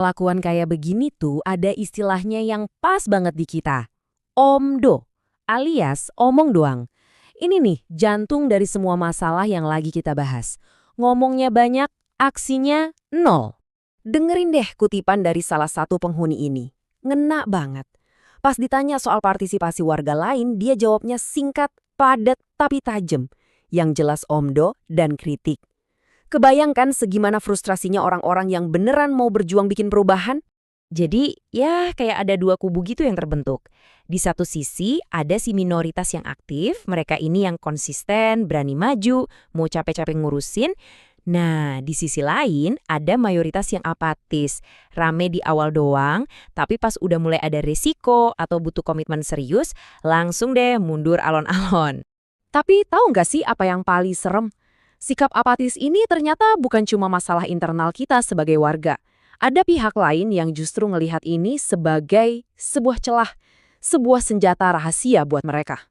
Kelakuan kayak begini tuh ada istilahnya yang pas banget di kita. Omdo, alias omong doang. Ini nih jantung dari semua masalah yang lagi kita bahas. Ngomongnya banyak, aksinya nol. Dengerin deh kutipan dari salah satu penghuni ini. Ngena banget. Pas ditanya soal partisipasi warga lain, dia jawabnya singkat, padat, tapi tajam. Yang jelas omdo dan kritik. Kebayangkan segimana frustrasinya orang-orang yang beneran mau berjuang bikin perubahan? Jadi, ya kayak ada dua kubu gitu yang terbentuk. Di satu sisi, ada si minoritas yang aktif, mereka ini yang konsisten, berani maju, mau capek-capek ngurusin. Nah, di sisi lain, ada mayoritas yang apatis, rame di awal doang, tapi pas udah mulai ada resiko atau butuh komitmen serius, langsung deh mundur alon-alon. Tapi tahu nggak sih apa yang paling serem? Sikap apatis ini ternyata bukan cuma masalah internal kita sebagai warga. Ada pihak lain yang justru ngelihat ini sebagai sebuah celah, sebuah senjata rahasia buat mereka.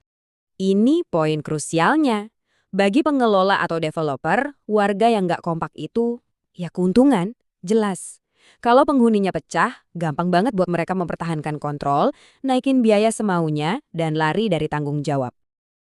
Ini poin krusialnya. Bagi pengelola atau developer, warga yang nggak kompak itu, ya keuntungan, jelas. Kalau penghuninya pecah, gampang banget buat mereka mempertahankan kontrol, naikin biaya semaunya, dan lari dari tanggung jawab.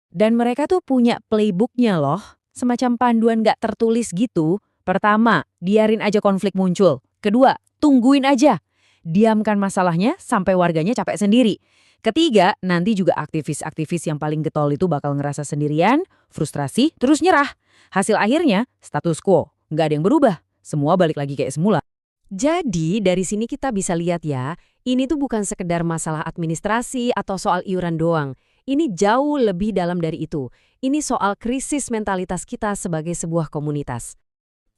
Dan mereka tuh punya playbooknya loh. Semacam panduan gak tertulis gitu. Pertama, biarin aja konflik muncul. Kedua, tungguin aja. Diamkan masalahnya sampai warganya capek sendiri. Ketiga, nanti juga aktivis-aktivis yang paling getol itu bakal ngerasa sendirian, frustrasi, terus nyerah. Hasil akhirnya, status quo. Gak ada yang berubah. Semua balik lagi kayak semula. Jadi, dari sini kita bisa lihat ya, ini tuh bukan sekedar masalah administrasi atau soal iuran doang. Ini jauh lebih dalam dari itu. Ini soal krisis mentalitas kita sebagai sebuah komunitas.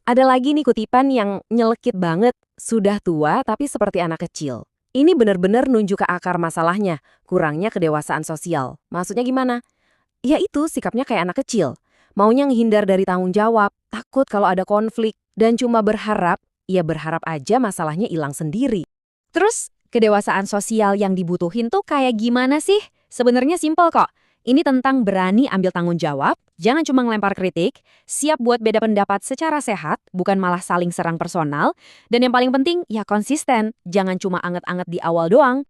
Ada lagi nih kutipan yang nyelekit banget, sudah tua tapi seperti anak kecil. Ini benar-benar nunjuk ke akar masalahnya, kurangnya kedewasaan sosial. Maksudnya gimana? Ya itu sikapnya kayak anak kecil. Maunya menghindar dari tanggung jawab, takut kalau ada konflik, dan cuma berharap, ya berharap aja masalahnya hilang sendiri. Terus, kedewasaan sosial yang dibutuhin tuh kayak gimana sih? Sebenarnya simpel kok. Ini tentang berani ambil tanggung jawab, jangan cuma ngelempar kritik, siap buat beda pendapat secara sehat, bukan malah saling serang personal, dan yang paling penting, ya konsisten, jangan cuma anget-anget di awal doang.